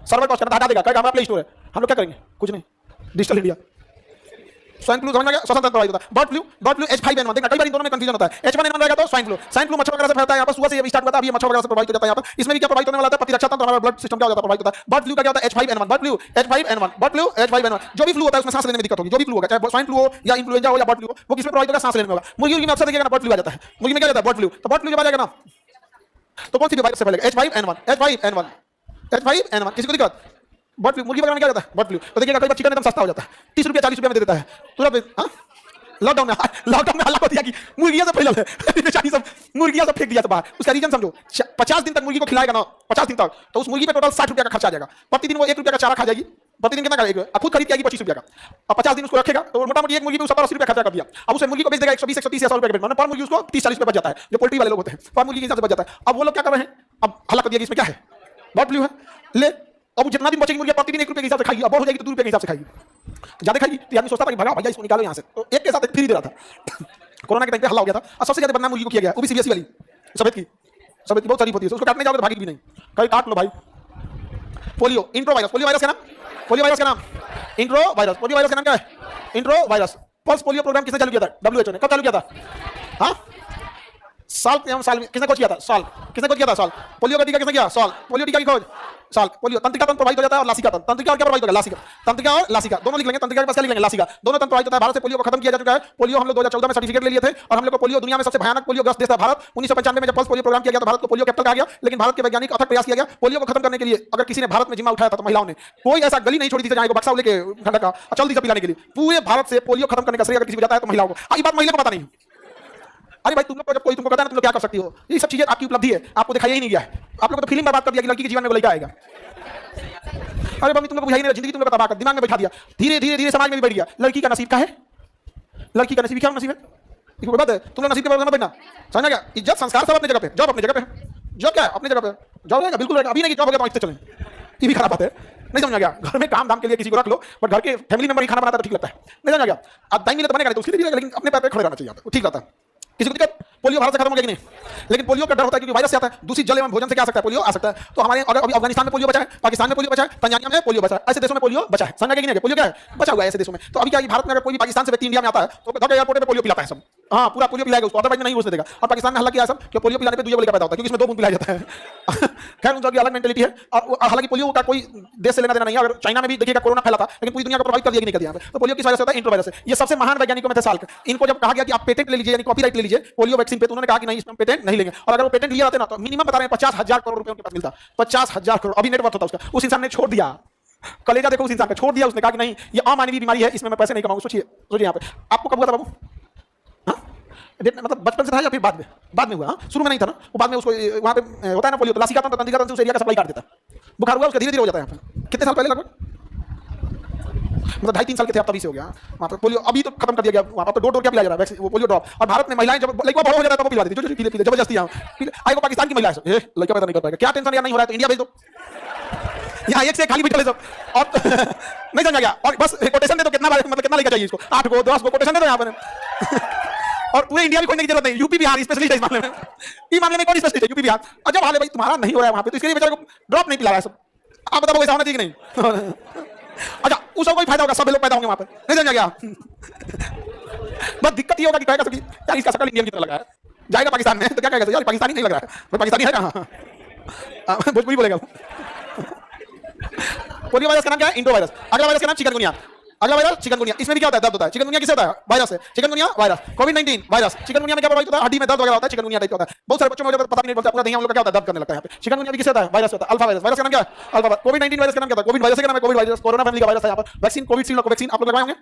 सर्वर कॉस्ट करना हटा देगा, कहेगा हमारा प्ले स्टोर है, हम लोग क्या करेंगे, कुछ नहीं, डिजिटल इंडिया। स्वाइन फ्लू समझ में आ गया, श्वसन तंत्र प्रभावित होता है। बर्ड फ्लू H5N1, देखना कई बार इन दोनों में कंफ्यूजन होता है, H1N1 रहेगा तो स्वाइन फ्लू मच्छर वगैरह से फैलता है, यहाँ पर सुबह से ये स्टार्ट होता है, अभी मच्छर वगैरह से प्रभावित हो जाता है यहाँ पर। इसमें भी क्या प्रभावित होने वाला है, प्रतिरक्षा तंत्र, हमारा ब्लड सिस्टम क्या हो जाता है, प्रभावित होता है। बर्ड फ्लू का क्या होता है H5N1, बर्ड फ्लू H5N1, जो भी फ्लू होता है उसमें सांस लेने में दिक्कत होगी, जो भी फ्लू होगा, चाहे स्वाइन फ्लू हो या इन्फ्लुएंजा हो या बर्ड फ्लू हो, वो किसमें प्रभावित होगा, सांस लेने में होगा। मुर्गी में अक्सर देखिएगा ना बर्ड फ्लू आ जाता है, मुर्गी में क्या जाता है बर्ड फ्लू, तो बर्ड फ्लू जब आ जाएगा ना तो कौन सी वायरस से फैलेगा, H5N1, किसी को दिक्कत, बर्ड फ्लू मुर्गी वगैरह में क्या जाता है बर्ड फ्लू, तो देखिएगा कई बार चिकन एकदम सस्ता हो जाता है, 30 रुपया 40 रुपया में दे देता है तुरंत। लॉकडाउन में हल्ला कर दिया कि मुर्गियां सब फैलल है, बेचारी सब मुर्गियां सब फेंक दिया था बाहर। उसका रीजन समझो, 50 दिन तक मुर्गी को खिलाएगा ना, 50 दिन तक, तो उस मुर्गी पे टोटल 60 रुपया का खर्चा आ जाएगा। प्रतिदिन वो 1 रुपया का चारा खा जाएगी, प्रतिदिन कितना खाएगी, खुद खरीद के आएगी 25 रुपया का, और 50 दिन उसको रखेगा तो मोटा मोटी एक मुर्गी पे 70-80 रुपया खर्चा कर दिया। अब उसे मुर्गी को बेच देगा 120 130 100 रुपये के, पर मुर्गी उसको 30-40 रुपये बच जाता है, जो पोल्ट्री वाले लोग होते हैं, पर मुर्गी के हिसाब से बच जाता है। अब वो लोग क्या कर रहे हैं, अब हल्ला कर दिया कि इसमें क्या है, बर्ड फ्लू है, ले अब जितना दिन बचेगी मुर्गी प्रतिदिन 1 रुपये के हिसाब से खाएगी, अब हो जाएगी तो 2 रुपये के हिसाब से खाएगी, ज्यादा खाएगी तो आदमी सोचता था कि भगा भैया इसको निकालो यहाँ से, तो एक के साथ फ्री दे रहा था। कोरोना के टाइम पे हल्ला हो गया था, और सबसे ज्यादा बदनाम मुर्गी को किया गया, वो भी सीबीएसई वाली सफेद की बहुत तारीफ होती है, उसको काटने जाओगे तो भागेगी भी नहीं, कहीं काट लो भाई। Polio entero virus, polio virus का नाम पोलियो वायरस का नाम क्या है, entero virus. Pulse polio program किसने चालू किया था, WHO ने, कब चालू किया था, हाँ सॉल्व एवं सॉल्व किसने खोज किया था? सॉल्व किसने खोज किया था? सॉल्व। पोलियो का टीका किसने किया? सॉल्व। पोलियो टीका की खोज सॉल्व। पोलियो तंत्रिका तंत्र प्रभावित हो जाता है और लासिका तंत्र। तंत्रिका और क्या प्रभावित होगा? लासिका। तंत्रिका और लासिका दोनों लिख लेंगे। तंत्रिका के पास क्या लिख लेंगे? लासिका। दोनों तंत्र प्रभावित होता है। भारत से पोलियो को खत्म किया जा चुका है। पोलियो हम लोग 2014 में सर्टिफिकेट ले लिए थे और हम लोग को पोलियो दुनिया में सबसे भयानक पोलियो ग्रस्त देश था भारत। 1995 में जब पल्स पोलियो प्रोग्राम किया गया तो भारत को पोलियो कैपिटल कहा गया, लेकिन भारत के वैज्ञानिक अथक प्रयास किया गया पोलियो को खत्म करने के लिए। अगर किसी ने भारत में जिम्मा उठाया था तो महिलाओं ने, कोई ऐसा गली नहीं छोड़ी थी जहां को बक्सा लेके ठंडा का चल दी पिलाने के लिए। पूरे भारत से पोलियो खत्म करने का श्रेय अगर किसी को जाता है तो महिलाओं को। ये बात महिला को पता नहीं। अरे भाई तुम लोग को जब कोई तुमको कहता है ना तुम लोग क्या कर सकती हो, ये सब चीजें आपकी उपलब्धि है, आपको दिखाई ही नहीं गया है। आप लोग तो फिल्म बर्बाद कर दिया कि लड़की के जीवन में वो लड़का आएगा। अरे मम्मी तुम लोग बुझाई नहीं, जिंदगी तुम लोग तबाह कर दिमाग में बैठा दिया। धीरे धीरे धीरे समाज में भी बैठ गया लड़की का नसीब क्या है, लड़की का नसीब क्या नसीब है। कोई बात है तुम लोग नसीब के बारे में बैठना समझा क्या? इज्जत संस्कार सब अपनी जगह पे, जॉब अपनी जगह पे, जॉब क्या है अपनी जगह पे, जॉब रहेगा बिल्कुल रहेगा। अभी नहीं कि जॉब हो गया तो इससे चलें, ये भी खराब बात है। नहीं समझा गया? घर में काम धाम के लिए किसी को रख लो, बट घर के फैमिली मेंबर ही खाना बनाता है तो ठीक लगता है। नहीं समझा गया? अब टाइम मिले तो बनेगा, तो उसके लिए लेकिन अपने पैर पे खड़े रहना चाहिए, वो ठीक रहता है। किसी को दिक्कत? पोलियो भारत से खत्म हो गया कि नहीं? लेकिन पोलियो का डर होता है क्योंकि वायरस से आता है। दूसरी जल एवं भोजन से क्या आ सकता है? पोलियो आ सकता है। तो हमारे अगर अभी अफगानिस्तान में पोलियो बचा है, पाकिस्तान में पोलियो बचा है, तंजानिया में पोलियो बचा है, ऐसे देशों में पोलियो बचा है। समझ गया कि नहीं? पोलियो क्या है? बचा हुआ है ऐसे देशों में। तो अभी क्या भारत में अगर कोई भी पाकिस्तान से व्यक्ति इंडिया में आता है तो धक्का एयरपोर्ट पे पोलियो पिलाता है सब। हाँ पूरा पोलियो पिलाएगा उसको, अदरवाइज नहीं घुसने देगा। और पाकिस्तान में हल्ला किया सब कि पोलियो पिलाने पे दूसरे बोले का पैदा होता है क्योंकि इसमें 2 बूंद पिलाया जाता है। खैर उनकी अलग मेंटेलिटी है। और हालांकि पोलियो का कोई देश से लेना देना नहीं है। अगर चाइना में भी देखिएगा कोरोना फैला था लेकिन पूरी दुनिया को प्रभावित कर दिया कि नहीं कर दिया। तो पोलियो किस वजह से होता है? इंट्रो वायरस से। ये सबसे महान वैज्ञानिकों में थे साल्क। इनको जब कहा गया कि आप पेटेंट ले लीजिए यानी कॉपीराइट ले लीजिए पोलियो वैक्सीन पे, तो उन्होंने कहा कि नहीं इसमें पेटेंट नहीं लेंगे। और अगर वो पेटेंट लिए जाते ना तो मिनिमम बता रहे हैं 50,000 करोड़ रुपए उनके पास मिलता। 50,000 करोड़ अभी नेटवर्थ होता उसका। उस इंसान ने छोड़ दिया, कलेजा देखो उस इंसान का, छोड़ दिया। उसने कहा कि नहीं ये अमानवीय बीमारी है, इसमें मैं पैसे नहीं कमाऊंगा। सोचिए सोचिए यहाँ पे आपको कब हुआ था बाबू? मतलब बचपन से था या फिर बाद में? बाद में हुआ। शुरू में नहीं था ना, वो बाद में उसको वहाँ पे होता है ना पोलियो, तो लासिका तंत्रिका तंत्र उस एरिया का सप्लाई काट देता। बुखार हुआ उसका धीरे धीरे हो जाता है। यहाँ पे कितने साल पहले लगभग मतलब 2.5-3 साल के थे, अब तभी से हो गया वहाँ पे पोलियो। अभी तो खत्म कर दिया गया वहाँ पर, तो डोर क्या पिलाया जा रहा है वो पोलियो ड्रॉप। और भारत में महिलाएं जब लड़का बड़ा हो जाता है तो वो पिला देती है, पीले पीले जबरदस्ती। आई वो पाकिस्तान की महिला है, लड़का पैदा नहीं कर पाएगा, क्या टेंशन यार नहीं हो रहा है तो इंडिया भेज दो। यहाँ एक से खाली बिठा ले सब और नहीं समझा गया। और बस कोटेशन दे दो, कितना मतलब कितना लेकर चाहिए इसको, 8 को 10 को कोटेशन दे दो यहाँ पर। और पूरे इंडिया में खोजने की जरूरत नहीं, यूपी बिहार स्पेशलिस्ट है इस मामले में। इस मामले में कौन स्पेशलिस्ट है? यूपी बिहार। और जब हाल है भाई तुम्हारा नहीं हो रहा है वहाँ पे तो इसके लिए बेचारे को ड्रॉप नहीं पिला रहा है सब। आप बताओ ऐसा होना चाहिए कि नहीं? अच्छा उसको कोई फायदा होगा, सब लोग पैदा होंगे वहाँ पर, नहीं समझा गया? बस दिक्कत ये होगा कि कहेगा सब यार इसका शकल इंडियन की तरह लगा है, जाएगा पाकिस्तान में तो क्या कहेगा यार पाकिस्तानी नहीं लग रहा है, मैं पाकिस्तानी है कहाँ? भोजपुरी बोलेगा। पोलियो वायरस का नाम क्या है? Entero virus. अगला वायरस का नाम चिकनगुनिया। अगला वायरस चिकनगुनिया। इसमें भी क्या होता है? दर्द होता है। चिकनगुनिया किससे होता है? वायरस से। Chikungunya virus. कोविड-19 वायरस। चिकनगुनिया में क्या प्रभावित होता है? हड्डी में दर्द वगैरह होता है, चिकनगुनिया टाइप होता है। बहुत सारे बच्चों में पता नहीं बोलता, पूरा दिन हम लोग का क्या होता है? दर्द करने लगता है यहाँ पे। चिकनगुनिया भी किससे होता है? वायरस होता है। Alpha virus. वायरस का नाम क्या है? अल्फा। कोविड-19 वायरस का नाम क्या था? कोविड वायरस का नाम है कोविड वायरस। कोरोना फैमिली का वायरस है यहाँ पर। वैक्सीन कोविशील्ड को वैक्सीन आप लोग लगवाए होंगे।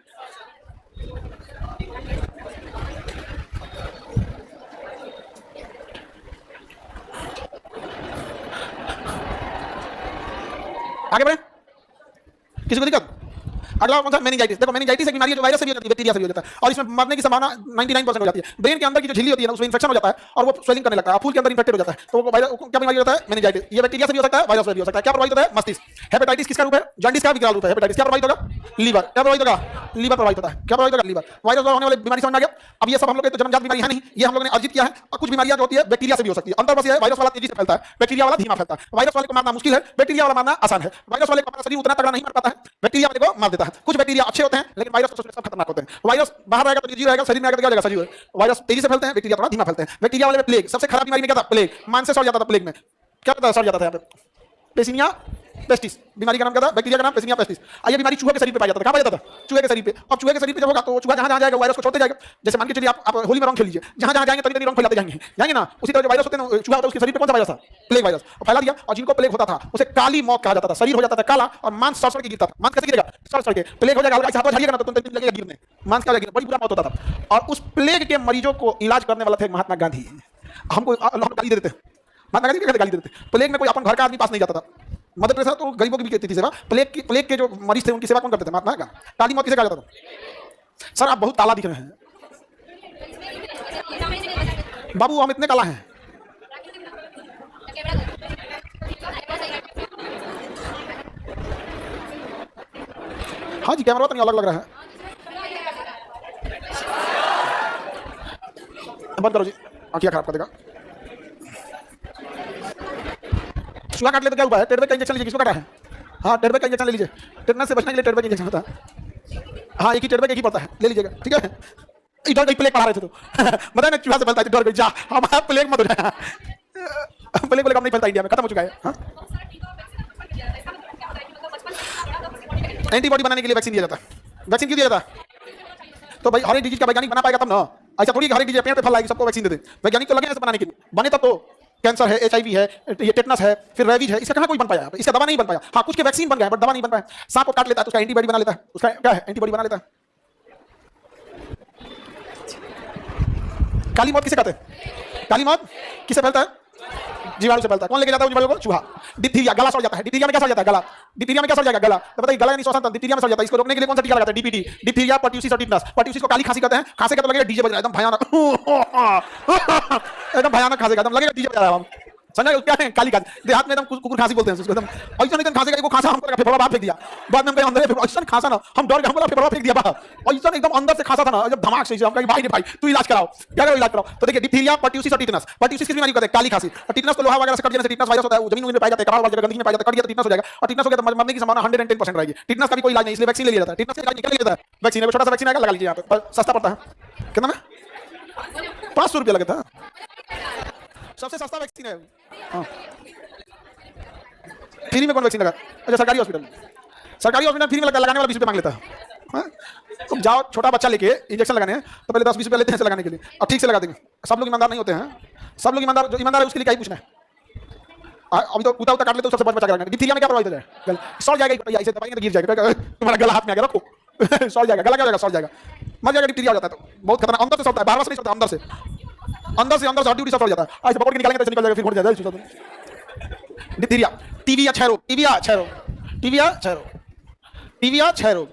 आगे बढ़े, किसी को दिक्कत? अगला कौन सा? मेनिंजाइटिस। देखो मेनिंजाइटिस एक बीमारी है जो वायरस से भी हो जाती है, बैक्टीरिया से भी हो जाता है और इसमें मरने की संभावना 99% हो जाती है। ब्रेन के अंदर की जो झिल्ली होती है ना उसमें इंफेक्शन हो जाता है और वो स्वेलिंग करने लगता है, फूल के अंदर इंफेक्टेड हो जाता है, तो वो वायरस क्या बीमारी होता है? मेनिंजाइटिस। ये बैक्टीरिया से भी हो सकता है, वायरस से भी हो सकता है। क्या प्रभावित होता है? मस्तिष्क। हेपेटाइटिस किसका रूप है? जॉन्डिस का विकराल रूप है। हेपेटाइटिस क्या प्रभावित होगा? लीवर। क्या प्रभावित होगा? लीवर प्रभावित होता है। क्या प्रभावित होगा? लीवर। वायरस द्वारा होने वाली बीमारी समझ आ गया। अब ये सब हम लोग तो जन्मजात बीमारी है नहीं, ये हम लोग ने अर्जित किया है। और कुछ बीमारियां जो होती है बैक्टीरिया से भी हो सकती है। अंतर बस ये है वायरस वाला तेजी से फैलता है, बैक्टीरिया वाला धीमा फैलता है। वायरस वाले को मारना मुश्किल है, बैक्टीरिया वाला मारना आसान है। वायरस वाले का अपना शरीर उतना तगड़ा नहीं मार पाता है, बैक्टीरिया वाले को मार देता है। कुछ बैक्टीरिया अच्छे होते हैं लेकिन वायरस सब खतरनाक होते हैं। वायरस बाहर रहेगा तो निर्जीव रहेगा, शरीर में आएगा तो क्या हो जाएगा? सजीव। वायरस तेजी से फैलते हैं, बैक्टीरिया थोड़ा धीमा फैलते हैं। बैक्टीरिया वाले में प्लेग, सबसे खराब बीमारी में क्या था? प्लेग। मान से सड़ जाता था प्लेग में। क्या होता था? सड़ जाता था यहाँ पे। पेसिनिया पेस्टिस बीमारी का नाम क्या था? बैक्टीरिया का नाम पेसिनिया पेस्टिस। ये बीमारी चूहे के शरीर पे पाया जाता था। कहाँ पाया जाता था? चूहे के शरीर पे। अब चूहे के शरीर पे जब होगा तो चूहा जहाँ जहाँ जाएगा वायरस को छोड़ते जाएगा। जैसे मान के चलिए आप होली में रंग खेल लीजिए, जहाँ जहाँ जाएंगे तभी रंग फैलाते जाएंगे ना। उसी तरह जो वायरस होते हैं चूहा होता है उसके शरीर पे कौन सा वायरस था? Plague virus. और फैला दिया और जिनको प्लेग होता था उसे काली मौत कहा जाता था। शरीर हो जाता था काला और मांस सड़ के गिरता था। मांस कैसे गिरेगा? सड़ के। प्लेग हो जाएगा हल्का हाथ झड़िएगा ना तो 3 दिन लगेगा गिरने, मांस क्या हो जाएगा? बड़ी बुरा मौत होता था। और उस प्लेग के मरीजों को इलाज करने वाला थे महात्मा गांधी। हमको गाली देते थे, महात्मा गांधी कैसे गाली देते थे? प्लेग में कोई अपन घर का आदमी पास नहीं जाता था। मदर टेरेसा तो गरीबों की भी करती थी सेवा। प्लेग के जो मरीज थे उनकी सेवा कौन करते थे? महात्मा गांधी। काली मौत किसे कहा जाता था? सर आप बहुत काला दिख रहे हैं बाबू, हम इतने काला हैं। हाँ जी कैमरा तो नहीं अलग लग रहा है, बंद करो जी, आंखियां खराब कर देगा। चूहा काट ले तो क्या उपाय है? टेडबेक का इंजेक्शन लीजिए। किसको काटा है? हाँ टेडबेक का इंजेक्शन ले लीजिए। टेटनस से बचने के लिए टेडबेक इंजेक्शन होता है। हाँ एक ही टेडबेक एक ही पड़ता है, ले लीजिएगा ठीक है। इधर कहीं प्लेग पढ़ा रहे थे तो बताए ना चूहा से फैलता है डर गई जा हमारा प्लेग मत हो जाए प्लेग प्लेग नहीं फैलता इंडिया में खत्म हो चुका है हाँ? एंटीबॉडी बनाने के लिए वैक्सीन दिया जाता है वैक्सीन क्यों दिया जाता है तो भाई हर एक डिजीज का वैज्ञानिक बना पाएगा तब ना ऐसा थोड़ी हर एक डिजीज पेड़ पे फल लाएगी सबको वैक्सीन दे दे वैज्ञानिक तो लगे ऐसे बनाने के लिए बने तब तो कैंसर है HIV है ये टेटनस है फिर रेबीज है इसका कहाँ कोई बन पाया इसका दवा नहीं बन पाया हाँ कुछ के वैक्सीन बन गया बट दवा नहीं बन पाया सांप को काट लेता है तो उसका एंटीबॉडी बना लेता है उसका क्या है एंटीबॉडी बना लेता है काली मौत किसे कहते हैं काली मौत किसे फैलता है जीवाणु से फैलता है कौन लेके जाता है जीवाणु को चूहा डिप्थीरिया गला सड़ जाता है डिप्थीरिया में क्या सड़ जाता है गला डिप्थीरिया में क्या सड़ जाएगा गला तो बताइए गला यानी श्वसन तंत्र डिप्थीरिया में सड़ जाता है इसको रोकने के लिए कौन सा टीका लगाता है DPT डिप्थीरिया पर्ट्यूसिस और टिटनस पर्ट्यूसिस को काली खांसी कहते हैं खांसी का तो लगेगा डीजे बज रहा है एकदम भयानक एकदम भयानक खांसी का एकदम लगेगा डीजे बज रहा है समझा क्या है काली खांसी देहात में एकदम कुकुर खांसी बोलते हैं उसको एकदम ऐसा एकदम खांसी का खांसा हम फिर बाहर फेंक दिया बाद में हम अंदर फिर ऐसा खांसा ना हम डर गए हम फिर बाहर फेंक दिया बाहर ऐसा एकदम अंदर से खांसा था ना जब धमाक से हम कहे भाई ने भाई तू इलाज कराओ क्या करो इलाज कराओ तो देखिए डिप्थीरिया पर्ट्यूसिस और टिटनस पर्ट्यूसिस किस बीमारी को कहते हैं काली खांसी और टिटनस को लोहा वगैरह से कट जाने से टिटनस वायरस होता है वो जमीन में पाया जाता है कबाड़ वाली जगह गंदगी में पाया जाता है कट गया तो टिटनस हो जाएगा और टिटनस हो गया तो मरने की संभावना 110% रहेगी टिटनस का भी कोई इलाज नहीं इसलिए वैक्सीन ले लिया जाता है टिटनस का इलाज निकल लिया जाता है वैक्सीन है छोटा सा वैक्सीन आएगा लगा लीजिए यहाँ पे सस्ता पड़ता है कितना में 500 रुपया लगता है सबसे सस्ता वैक्सीन है फ्री में कौन वैक्सीन लगा अच्छा सरकारी हॉस्पिटल फ्री में लगाने वाला 20 रुपये मांग लेता है तुम जाओ छोटा बच्चा लेके इंजेक्शन लगाने हैं तो पहले 10-20 रुपये लेते हैं लगाने के लिए और ठीक से लगा देंगे सब लोग ईमानदार नहीं होते हैं सब लोग ईमानदार जो ईमानदार है उसके लिए क्या ही पूछना है अभी तो कुत्ता काट ले तो सबसे बच बचा के डिप्थीरिया में क्या प्रभावित हो जाए सड़ जाएगा ऐसे दबाएंगे तो गिर जाएगा तुम्हारा गला हाथ में आ गया रखो सड़ जाएगा गला क्या हो जाएगा सड़ जाएगा मर जाएगा डिप्थीरिया हो जाता है तो बहुत खतरनाक अंदर से सड़ता है बाहर से नहीं सड़ता अंदर से हड्डी सब सड़ जाता है ऐसे पकड़ के निकालेंगे तो निकल जाएगा फिर घुट जाएगा डिप्थीरिया टीविया क्षय रोग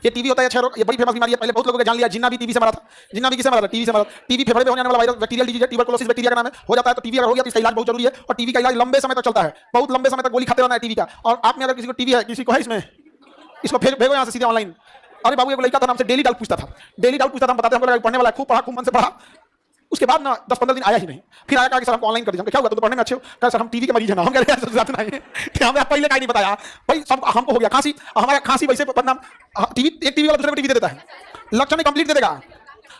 ये टीवी होता है क्षय रोग ये बड़ी फेमस बीमारी है पहले बहुत लोगों ने जान लिया जिन्ना भी टीवी से मरा था टीवी से मरा टीवी फेफड़े में होने वाला वायरस बैक्टीरियल डिजीज है ट्यूबरकुलोसिस बैक्टीरिया का नाम है हो जाता है तो टीवी अगर हो गया तो इसका इलाज बहुत जरूरी है और टीवी का इलाज लंबे समय तक चलता है बहुत लंबे समय तक गोली खाते रहना है टीवी का और आप में अगर किसी को टीवी है किसी को है इसमें इसको फिर भेजो यहाँ से सीधे ऑनलाइन अरे बाबू एक लड़का था हमसे डेली डाउट पूछता था हम बताते हमको पढ़ने वाला खूब पढ़ा खूब मन से पढ़ा उसके बाद ना 10-15 दिन आया ही नहीं फिर आया कहा कि सर हमको ऑनलाइन कर दीजिए क्या हुआ तो पढ़ने में अच्छे हो कहा सर हम टीवी के मरीज हैं ना हम कह रहे हैं सर नहीं कि हमें पहले का नहीं बताया भाई सब हमको हो गया खांसी हमारा खांसी वैसे बदनाम टीवी एक टीवी वाला दूसरे को टीवी दे देता है लक्षण में कंप्लीट दे देगा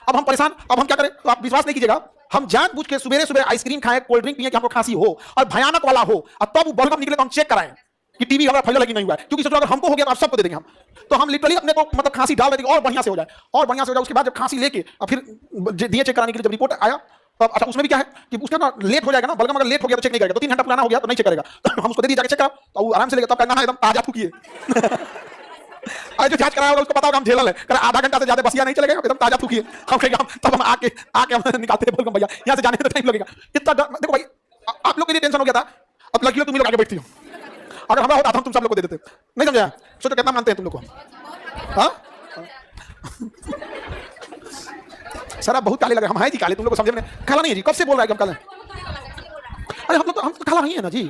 अब हम परेशान अब हम क्या करें तो आप विश्वास नहीं कीजिएगा हम जानबूझ के सुबह आइसक्रीम खाएं कोल्ड ड्रिंक पिए कि हमको खांसी हो और भयानक वाला हो और तब वो बलगम निकले तो हम चेक कराएं कि टीवी हमारा फैलने लगी नहीं हुआ है क्योंकि सोचो अगर हमको हो गया तो आप सबको दे देंगे हम तो हम लिटरली अपने को मतलब खांसी डाल देंगे और बढ़िया से हो जाए उसके बाद जब खांसी लेके और फिर दिए चेक कराने के लिए जब रिपोर्ट आया तो अच्छा उसमें भी क्या है कि उसका ना लेट हो जाएगा ना बलगम अगर लेट हो गया तो चेक नहीं करेगा 2-3 घंटा पुराना हो गया तो नहीं चेक करेगा तो हम उसको दे दी जाके चेक कराओ तो वो आराम से लेगा तब कहना है एकदम ताजा फूकिए जो जांच कराया होगा उसको पता होगा हम झेलल है कर आधा घंटा से ज्यादा बसिया नहीं चलेगा एकदम ताजा फूकिए हम कहेंगे हम तब हम आके हम निकालते हैं बलगम भैया यहाँ से जाने में तो टाइम लगेगा इतना देखो भाई आप लोग के लिए टेंशन हो गया था अब लड़की लोग तुम लोग आगे बैठती हो अगर हमारा होता हम तुम सब लोग को दे देते नहीं समझा सोचो कितना मानते हैं तुम लोग को हाँ सर आप बहुत काले लगे हम हैं जी काले तुम लोग को समझे में काला नहीं है जी कब से बोल रहा है कि हम काले अरे हम तो काला नहीं है ना जी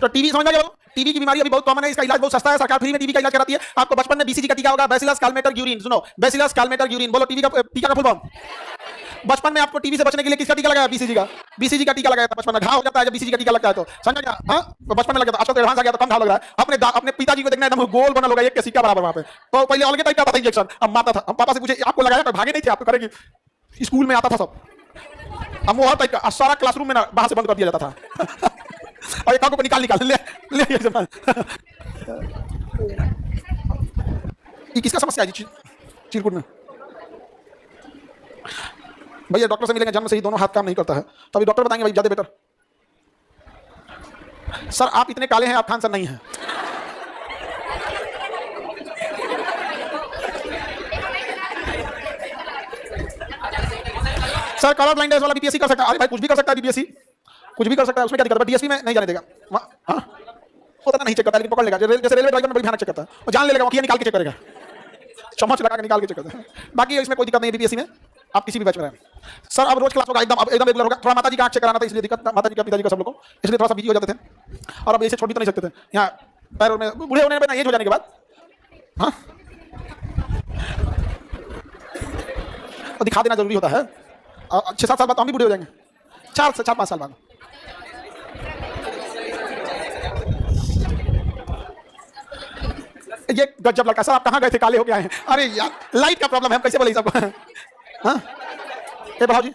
तो टीवी समझ में गया टीवी की बीमारी अभी बहुत कॉमन है इसका इलाज बहुत सस्ता है सरकार फ्री में टीवी का इलाज कराती है आपको बचपन में BCG का टीका होगा बैसिलस कालमेटर यूरिन सुनो बैसिलस कालमेटर यूरिन बोलो टीवी का टीका का फुल फॉर्म बचपन में आपको टीवी से बचने के लिए किसका टीका लगाया BCG का टीका लगाया था बचपन में घाव हो जाता है जब BCG का टीका लगता है तो समझा क्या हाँ बचपन में लगा था आजकल तो एडवांस आ गया तो कम घाव लग रहा है अपने पिताजी को देखना एकदम गोल बना होगा एक के सिक्का बराबर वहां पे तो पहले अलग टाइप का था इंजेक्शन अब माता था हम पापा से पूछे आपको लगाया कोई भागे नहीं थे आपको करेगी स्कूल में आता था सब अब वो हर टाइप का सारा क्लासरूम में ना बाहर से बंद कर दिया जाता था और एक को निकाल ले ये किसका समस्या है चिरकुट में भैया डॉक्टर से मिलेंगे जन्म से ही दोनों हाथ काम नहीं करता है तो अभी डॉक्टर बताएंगे भाई ज्यादा बेटर सर आप इतने काले हैं आप खान सर नहीं हैं सर कलर ब्लाइंडनेस वाला बीपीएससी कर सकता है अरे भाई कुछ भी कर सकता है बीपीएससी कुछ भी कर सकता है उसमें क्या दिक्कत है डीएसपी में नहीं जाने देगा हाँ होता नहीं चेक करता लेकिन पकड़ लेगा जैसे रेलवे ड्राइवर में बड़ी भयानक चेक करता है वो जान ले लेगा वो निकाल के चेक करेगा चम्मच लगा के निकाल के चेक करता है बाकी इसमें कोई दिक्कत नहीं बीपीएससी में आप किसी भी बैच में रहें सर अब रोज क्लास होगा एकदम रेगुलर होगा थोड़ा माताजी का आंख चेक कराना था इसलिए दिक्कत माताजी का पिताजी का सब लोग को इसलिए थोड़ा सा बिजी हो जाते थे और अब ऐसे छोड़ भी तो नहीं सकते थे यहाँ पैरों में बूढ़े होने में एज हो जाने के बाद हाँ और दिखा देना जरूरी होता है 6-7 साल बाद हम भी बूढ़े हो जाएंगे 4-5 साल बाद ये गजब लड़का सर, आप कहाँ गए थे, काले हो के आए हैं? अरे यार लाइट का प्रॉब्लम है, हम कैसे बोले सब। हाँ ए बढ़ाओ जी।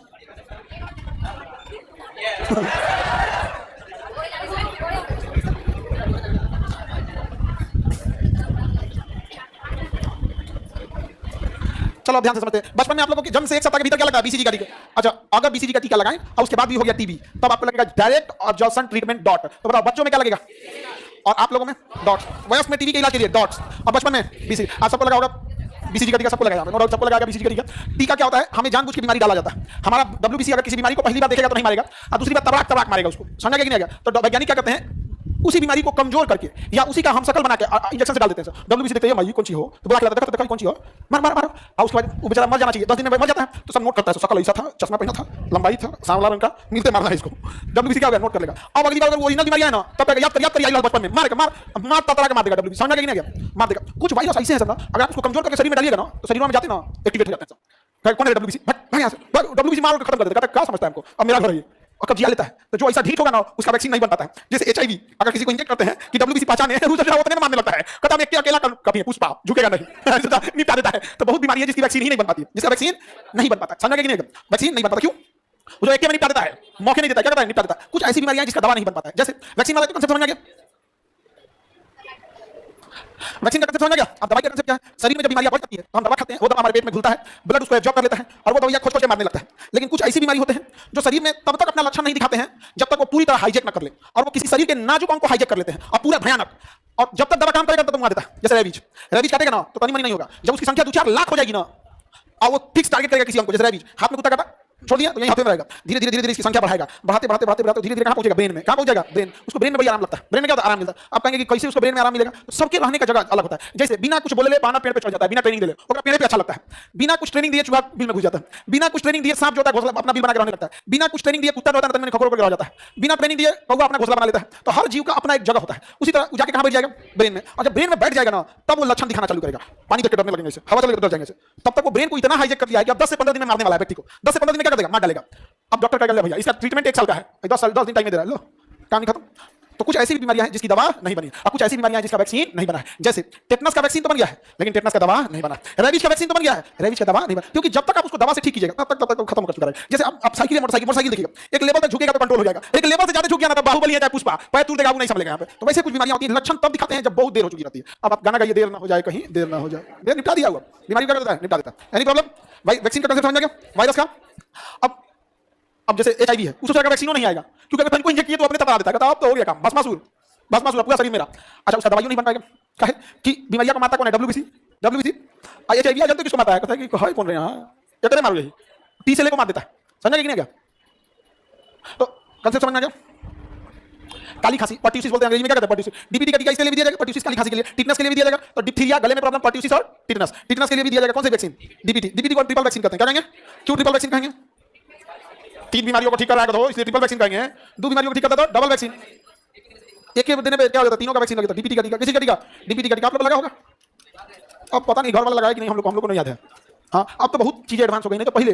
चलो ध्यान से समझते हैं। बचपन में आप लोगों की जन्म से 1 सप्ताह के भीतर क्या लगा बीसीजी का टीका? अच्छा, अगर बीसीजी का टीका लगाएं और उसके बाद भी हो गया टीबी, तब आपको लगेगा डायरेक्ट ऑब्जर्वेशन ट्रीटमेंट डॉट। तो बताओ बच्चों में क्या लगेगा और आप लोगों में डॉट्स। वयस्क में टीबी के इलाज के लिए डॉट्स और बचपन में बीसीजी। आप सबको लगा होगा बीसीजी का टीका, सबको लगाया, नो डाउट सबको लगाया बीसीजी का टीका। टीका क्या होता है? हमें जानबूझ के बीमारी डाला जाता है। हमारा डब्ल्यूबीसी अगर किसी बीमारी को पहली बार देखेगा तो नहीं मारेगा, और दूसरी बार तबाक तबाक मारेगा उसको, समझा गया कि नहीं आएगा? तो वैज्ञानिक क्या करते हैं, उसी बीमारी को कमजोर करके या उसी का हम शकल बना के इंजेक्शन से डाल देते हैं। डब्ल्यूबीसी देखते हैं भाई कौन सी हो, तो बुला के लाता है, देखो कौन सी हो, मार मार मार, और उसके बाद वो बेचारा मर जाना चाहिए, 10 दिन में मर जाता है। तो सब नोट करता है, शकल ऐसा था, चश्मा पहना था, लंबाई था, सांवला रंग का, मिलते मारना है इसको। डब्ल्यूबीसी क्या होगा, नोट कर लेगा। अब अगली बार अगर वो ओरिजिनल बीमारी है ना, तब तक याद करिए बचपन में मार ततरा के मार देगा डब्ल्यूबीसी, समझ गया कि नहीं? मार देगा। कुछ वायरस ऐसे हैं सब ना, अगर आप उसको कमजोर करके शरीर में डालिएगा ना, तो शरीर में जाते ना एक्टिवेट हो जाते हैं। कौन है डब्ल्यूबीसी? भाई यहाँ से डब्ल्यूबीसी मार के खत्म कर देता है। क्या समझता है हमको? अब मेरा घर है और कब जिया लेता है, तो जो ऐसा ढीठ होगा ना उसका वैक्सीन नहीं बन पाता है। जैसे एचआईवी, अगर किसी को इंजेक्ट करते हैं कि डब्ल्यूबीसी पहचाने होते मारने लगता है, कहता है अकेला कभी पुष्पा झुकेगा नहीं, निपटा देता है। तो बहुत बीमारी है जिसकी वैक्सीन ही नहीं बन पाती, जिसका वैक्सीन नहीं बन पाता। समझ गए कि नहीं? वैक्सीन नहीं बन पाता क्यों? वो जो एक में निपटा देता है, मौके नहीं देता, क्या करता है? निपटा देता है। कुछ ऐसी बीमारियां जिसका दवा नहीं बन पाता है। जैसे वैक्सीन वाला कंसेप्ट समझ में आ गया? वैक्सीन का कंसेप्ट समझ गया? अब दवाई का कंसेप्ट क्या है? शरीर में जब बीमारियां बढ़ जाती है तो हम दवा खाते हैं, वो दवा हमारे पेट में घुलता है, ब्लड उसको एब्जॉर्ब कर लेता है और वो दवाइयां खोज के मारने लगता है। लेकिन कुछ ऐसी बीमारी होते हैं जो शरीर में तब तक अपना लक्षण नहीं दिखाते हैं जब तक वो पूरी तरह हाईजेक न कर ले, और वो किसी शरीर के नाजुक अंग को हाईजेक कर लेते हैं और पूरा भयानक। और जब तक दवा काम करेगा तब तक मार देता है। जैसे रेबीज काटेगा ना तो तनी मनी नहीं होगा, जब उसकी संख्या 2-4 लाख हो जाएगी ना और वो फिक्स टारगेट करेगा किसी अंग को, जैसे रेबीज हाथ में कुत्ता काटा छोड़ दिया तो यहीं हाथ में रहेगा, धीरे धीरे धीरे धीरे इसकी संख्या बढ़ाएगा, बढ़ाते बढ़ाते बढ़ाते बढ़ाते धीरे धीरे कहां पहुंचेगा? ब्रेन में। कहां पहुंच जाएगा? ब्रेन। उसको ब्रेन में बड़ी आराम लगता है। ब्रेन में क्या होता है? आराम मिलता है। आप कहेंगे कि कैसे उसको ब्रेन में आराम मिलेगा? तो सबके रहने का जगह अलग होता है। जैसे बिना कुछ बोले ले बाना पेड़ पे चढ़ जाता है, बिना ट्रेनिंग दे ले ओकरा पेड़ पे अच्छा लगता है। बिना कुछ ट्रेनिंग दिए चूहा बिल में घुस जाता है। बिना कुछ ट्रेनिंग दिए सांप जो होता है घोंसला अपना बिल बना के रहने लगता है। बिना कुछ ट्रेनिंग दिए कुत्ता जो होता है खखोर होकर रह जाता है। बिना ट्रेनिंग दिए कौवा अपना घोंसला बना लेता है। तो हर जीव का अपना एक जगह होता है। उसी तरह वो जाके कहां बैठ जाएगा? ब्रेन में। और जब ब्रेन में बैठ जाएगा ना तब वो लक्षण दिखाना चालू करेगा। पानी देख के डरने लगेंगे, हवा चलेगी तो डर जाएंगे। तब तक वो ब्रेन को इतना हाईजेक कर दिया है कि अब 10 से 15 दिन में मारने वाला है व्यक्ति को। 10 से 15 दिन में क्या कर देगा? मार डालेगा। अब डॉक्टर क्या कर ले भैया, इसका ट्रीटमेंट 1 साल का है, 10 दिन टाइम में दे रहा है, लो काम नहीं खत्म। तो कुछ ऐसी भी बीमारियां हैं जिसकी दवा नहीं बनी और कुछ ऐसी बीमारियां हैं जिसका वैक्सीन नहीं बना है। जैसे टेटनस का वैक्सीन तो बन गया है लेकिन टेटनस का दवा नहीं बना। रेबीज का वैक्सीन तो बन गया है, रेबीज का दवा नहीं बना, क्योंकि जब तक आप उसको दवा से ठीक कीजिएगा तब तक खत्म कर चुका है। जैसे आप साइकिल मोटरसाइकिल देखिएगा, एक लेवल तक झुकेगा तो कंट्रोल हो जाएगा, एक लेवल से ज्यादा झुक गया ना तो बाहुबली है चाहे पुष्पा, पैर तूट देगा, वो नहीं संभलेगा यहाँ पे। तो वैसे कुछ बीमारियां होती हैं, लक्षण तब दिखाते हैं जब बहुत देर हो चुकी रहती है। अब आप गाना गाइए, देर ना हो जाए, कहीं देर ना हो जाए, देर निपटा दिया हुआ बीमारी क्या करता है? निपटा देता है। Any problem? भाई वैक्सीन का कंसेप्ट समझ गया? वायरस का अब जैसे एचआईवी है उसको जगह वैक्सीन नहीं आएगा क्योंकि अगर तनको इंजेक्ट किए तो अपने तब आ देता है, कहता अब तो हो गया काम, भस्मासुर पूरा शरीर मेरा। अच्छा उसका दवाई नहीं बन पाएगा, काहे कि बीमारियां का माता कौन है? डब्ल्यूबीसी। एचआईवी जानते हो किसको मारता है? कहता है कि हाय कौन रहे हैं, क्या करे मारो, यही टी से लेको मार देता है। समझ गया कि नहीं गया? तो कंसेप्ट समझ में आ गया? काली खांसी पर्ट्यूसिस बोलते हैं अंग्रेजी में, क्या कहते हैं? पर्ट्यूसिस। डीपीटी का टीका इसके लिए भी दिया जाएगा, पर्ट्यूसिस काली खांसी के लिए, टिटनेस के लिए भी दिया जाएगा। तो डिप्थीरिया गले में प्रॉब्लम, पर्ट्यूसिस और टिटनेस के लिए भी दिया जाएगा। कौन सी वैक्सीन? डीपीटी को ट्रिपल वैक्सीन कहते हैं। क्या कहेंगे? क्यों ट्रिपल वैक्सीन कहेंगे? 3 बीमारियों को ठीक कर रहा है तो इसलिए ट्रिपल वैक्सीन कहेंगे। 2 बीमारियों को ठीक करता है तो डबल वैक्सीन। एक ही दिन में क्या हो जाता है? तीनों का वैक्सीन लग जाता है। डीपीटी का टीका, किसी का टीका? डीपीटी का टीका आप लोग लगा होगा? अब पता नहीं घर वाला लगाया कि नहीं, हम लोग को नहीं याद है। हाँ अब तो बहुत चीजें एडवांस हो गई, नहीं तो पहले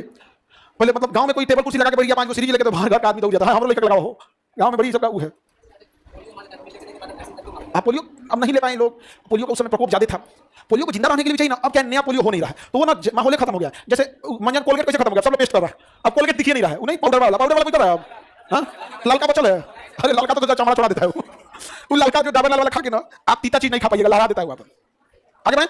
मतलब गांव में कोई टेबल कुर्सी लगा के बैठ गया, 5 सीरीज लेके तो बाहर घर का आदमी दौड़ जाता है, हम लोग लेकर लगाओ हो। गांव में बड़ी सबका वो है। आप पोलियो अब नहीं ले पाए लोग, पोलियो का उस समय प्रकोप ज्यादा था। पोलियो को जिंदा रहने के लिए भी चाहिए ना, अब क्या नया पोलियो हो नहीं रहा है तो वो ना माहौल खत्म हो गया। जैसे मंजन कोलगेट कैसे खत्म हो गया, सब लोग पेस्ट कर रहा है, अब कोलगेट दिख ही नहीं रहा है। वो नहीं पाउडर वाला कोई कर रहा है अब। हाँ ललका बचल है, अरे ललका तो चमड़ा छोड़ा देता है वो ललका जो डाबर वाला खा के ना आप तीता चीज नहीं खा पाइएगा, लहरा देता है वहां पर। आगे बढ़े।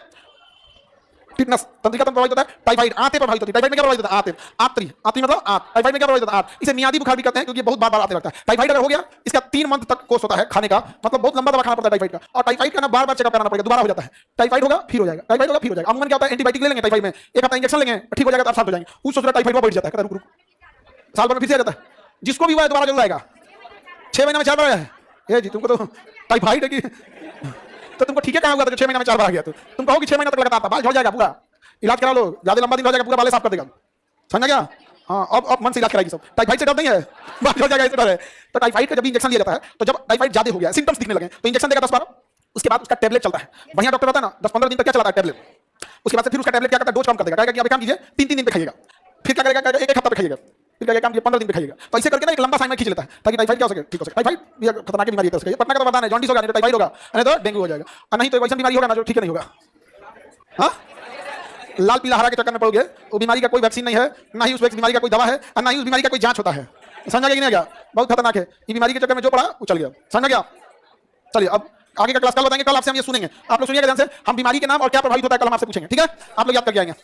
टिटनस तंत्रिका तंत्र प्रभावित होता है, टाइफाइड आंतें प्रभावित होती है। टाइफाइड में क्या प्रभावित होता है? आंत मतलब आंत। टाइफाइड में क्या प्रभावित होता है? आंत। इसे मियादी बुखार भी कहते हैं क्योंकि बहुत बार आते लगता है। टाइफाइड अगर हो गया इसका 3 मंथ तक कोर्स होता है खाने का, मतलब बहुत लंबा दवा खाना पड़ता है टाइफाइड का। और टाइफाइड का ना बार चेकअप कराना पड़ेगा, दोबारा हो जाता है। टाइफाइड होगा फिर हो जाएगा, टाइफाइड होगा फिर हो जाएगा। अमूमन क्या होता है? एंटीबायोटिक ले लेंगे टाइफाइड में, एक हफ्ता इंजेक्शन लेंगे, ठीक हो जाएगा तो आप साथ हो जाएंगे। उस सोच रहा टाइफाइड बढ़ जाता है, रुक साल भर में फिर से आ जाता है। जिसको भी हुआ है दोबारा जरूर आएगा। 6 महीना में 4 बार आया है। ये जी तुमको तो टाइफाइड है कि तो तुमको ठीक है कहाँ हुआ था 6 महीना में 4 बार आ गया? तो तुम कहो कि 6 महीना तक लगातार था, बाल झड़ जाएगा, पूरा इलाज करा लो, ज्यादा लंबा दिन हो जाएगा, पूरा बाल साफ कर देगा। समझ गया? हाँ अब मन से इलाज कराएगी सब। टाइफाइड से डर नहीं है, बाल झड़ जाएगा इससे डर है। तो टाइफाइड का जब इंजेक्शन लिया जाता है तो जब टाइफाइड ज्यादा हो गया, सिम्टम्स दिखने लगे तो इंजेक्शन देगा 10-12, उसके बाद उसका टैबलेट चलता है। बढ़िया डॉक्टर होता है ना 10-15 दिन तक क्या चलाता है टैबलेट, उसके बाद से फिर उसका टैबलेट क्या करता है? डोज कम कर देगा, कहेगा कि अब काम कीजिए 3-3 दिन पे खाइएगा, फिर क्या करेगा? एक हफ्ता पे खाइएगा, फिर क्या काम किया 15 दिन पे खाइएगा। तो ऐसे करके ना एक लंबा समय खींच लेता है ताकि टाइफाइड क्या हो सके, ठीक हो सके। टाइफाइड ये खतरनाक बीमारी है, पटना का तो वरदान है, जॉन्डिस होगा नहीं तो टाइफाइड होगा, नहीं तो डेंगू हो जाएगा, और नहीं तो एक ऐसी बीमारी होगा ना जो ठीक नहीं होगा। हाँ, लाल पीला हरा के चक्कर में पड़ोगे, वो बीमारी का कोई वैक्सीन नहीं है, ना ही उस बीमारी का कोई दवा है, और ना ही उस बीमारी का कोई जांच होता है। समझा गया कि नहीं गया? बहुत खतरनाक है ये बीमारी के चक्कर में जो पड़ा वो चल गया। समझा गया? चलिए अब आगे का क्लास कल बताएंगे, कल आपसे हम ये सुनेंगे, आप लोग सुनिएगा ध्यान से, हम बीमारी के नाम और क्या प्रभावित होता है कल हम आपसे पूछेंगे, ठीक है? आप लोग याद करके आएंगे।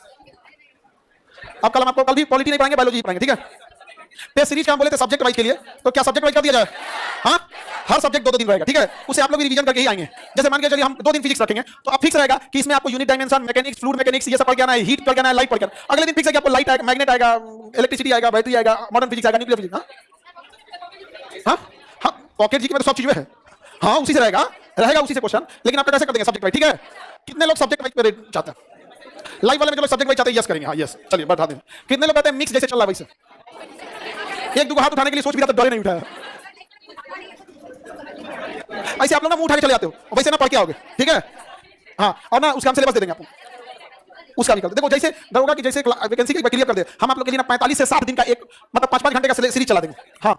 अब कल हम आपको कल भी पॉलिटी नहीं पढ़ाएंगे, बायोलॉजी पढ़ाएंगे, ठीक है? टेस्ट सीरीज का हम बोले थे सब्जेक्ट वाइज के लिए, तो क्या सब्जेक्ट वाइज कर दिया जाए? हाँ, हर सब्जेक्ट 2-2 दिन रहेगा, ठीक है? उसे आप लोग भी रिवीजन करके ही आएंगे। जैसे मान के चलिए हम 2 दिन फिजिक्स रखेंगे, तो अब फिक्स रहेगा कि इसमें आपको unit dimension, mechanics, fluid mechanics ये सब पढ़ के आना है, हीट पढ़ के आना है, लाइट पढ़ के आना है। अगले दिन फिक्स है कि आपको लाइट आएगा, मैग्नेट आएगा, इलेक्ट्रिसिटी आएगा, बैटरी आएगा, मॉडर्न फिजिक्स आएगा, न्यूक्लियर फिजिक्स। हाँ हाँ, पॉकेट जी के में तो सब चीजें है, हाँ उसी से रहेगा उसी से क्वेश्चन, लेकिन आप कैसे कर देंगे सब्जेक्ट वाइज, ठीक है? कितने लोग सब्जेक्ट वाइज पे चाहते हैं? लाइव वाले में जो लोग सब्जेक्ट वाइज चाहते हैं यस करेंगे, हाँ यस, चलिए बता दें। कितने लोग कहते हैं मिक्स जैसे चल रहा है वैसे? एक दो हाथ उठाने के लिए सोच भी रहा था, डरे नहीं उठाया। ऐसे आप लोग ना मुंह उठा के चले जाते हो, वैसे ना पढ़ के आओगे, ठीक है? हाँ, और ना उसका हम सिलेबस दे देंगे आपको, उसका भी कर दो। देखो जैसे दरोगा की जैसे वैकेंसी का क्लियर कर दे, हम आप लोग के लिए ना 45 से 60 दिन का एक मतलब 5-5 घंटे का सीरीज चला देंगे। हाँ